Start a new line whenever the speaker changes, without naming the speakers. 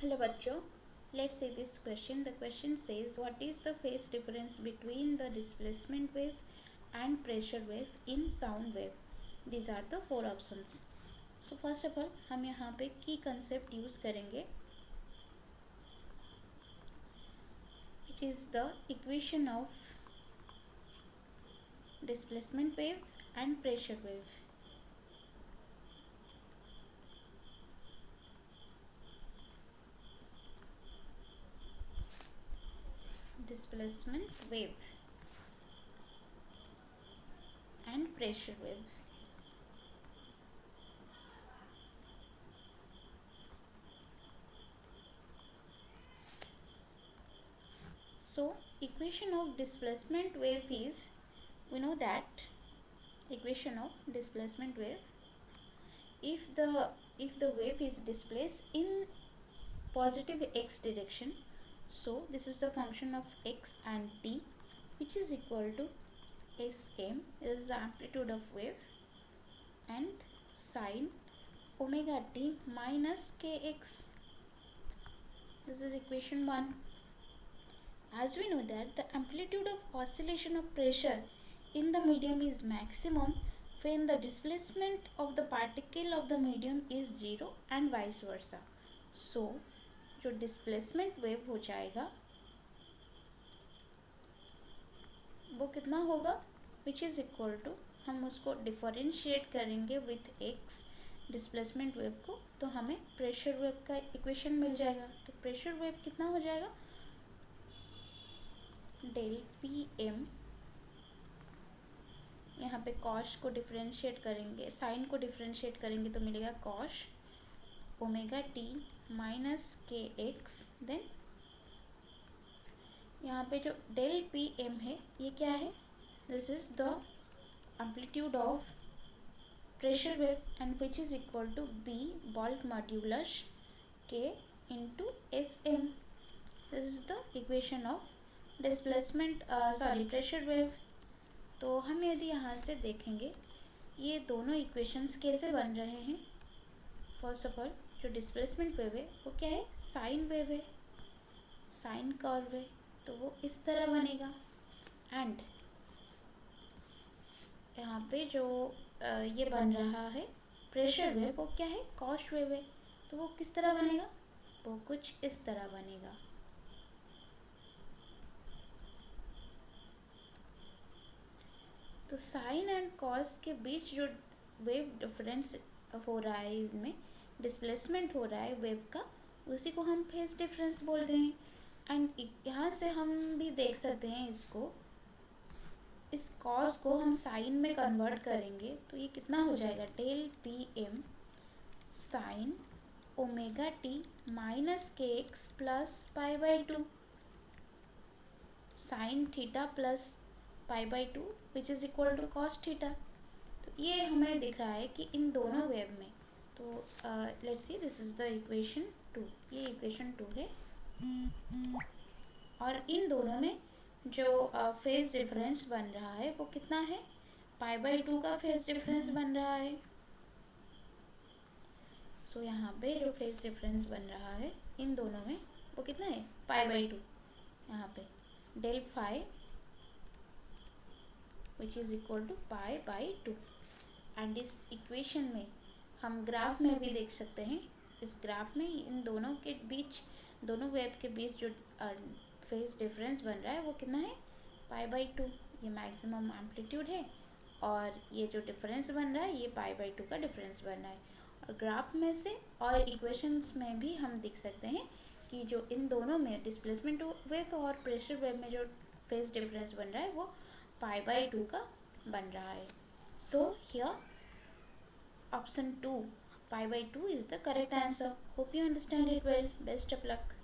Hello bachcho, let's see this question. The question says, what is the phase difference between the displacement wave and pressure wave in sound wave? These are the four options. So first of all हम यहाँ पे की concept use करेंगे, which is the equation of displacement wave and pressure wave. Displacement wave and pressure wave. So equation of displacement wave is, we know that equation of displacement wave, if the wave is displaced in positive x direction, so this is the function of x and t, which is equal to Sm is the amplitude of wave, and sine omega t minus kx. This is equation 1. As we know that the amplitude of oscillation of pressure in the medium is maximum when the displacement of the particle of the medium is 0 and vice versa. So जो displacement wave हो जाएगा वो कितना होगा, which is equal to, हम उसको differentiate करेंगे with x displacement wave को, तो हमें प्रेशर वेव का इक्वेशन मिल जाएगा. तो प्रेशर वेव कितना हो जाएगा, डेल पी एम, यहाँ पे कॉश को डिफरेंशिएट करेंगे, साइन को डिफरेंशिएट करेंगे तो मिलेगा cosh omega t minus k x. Then यहाँ पे जो डेल पी एम है ये क्या है, this is the amplitude of pressure wave and which is equal to B Bolt modulus K into Sm. This is the equation of displacement pressure wave. तो हम यदि यहाँ से देखेंगे ये दोनों इक्वेशंस कैसे बन रहे हैं. फर्स्ट ऑफ ऑल जो डिस्प्लेसमेंट वेव है वो क्या है, साइन वेव है, साइन कर्व है, तो वो इस तरह बनेगा. एंड यहाँ पे जो ये बन रहा है प्रेशर वेव वो क्या है, कॉश वेव है, तो वो किस तरह बनेगा, वो कुछ इस तरह बनेगा. तो साइन एंड कॉस के बीच जो वेव डिफरेंस हो रहा है, इसमें डिस्प्लेसमेंट हो रहा है वेव का, उसी को हम फेज डिफरेंस बोलते हैं. एंड यहाँ से हम भी देख सकते हैं इसको, इस कॉस को हम साइन में कन्वर्ट करेंगे तो ये कितना हो जाएगा, del P M sine omega t minus k x plus pi by two, sine theta plus pi by two which is equal to cos theta. तो ये हमें दिख रहा है कि इन दोनों वेव में, तो let's see this is the equation 2, ये इक्वेशन 2 है. और इन दोनों में जो फेज डिफरेंस बन रहा है वो कितना है, पाई बाई टू का फेज डिफरेंस बन रहा है. सो यहाँ पे जो फेज डिफरेंस बन रहा है इन दोनों में वो कितना है, पाई बाई टू. यहाँ पे del phi which is equal to pi by two. And इस इक्वेशन में हम ग्राफ में भी देख सकते हैं, इस ग्राफ में इन दोनों के बीच, दोनों वेव के बीच जो फेज डिफरेंस बन रहा है वो कितना है, पाई बाई टू. ये मैक्सिमम एम्पलीट्यूड है और ये जो डिफरेंस बन रहा है ये पाई बाई टू का डिफरेंस बन रहा है. और ग्राफ में से और इक्वेशंस में भी हम देख सकते हैं कि जो इन दोनों में डिस्प्लेसमेंट वेव और प्रेशर वेव में जो फेज डिफरेंस बन रहा है वो पाई बाई टू का बन रहा है. So here option 2 pi by two is the correct answer. Hope you understand it well. Best of luck.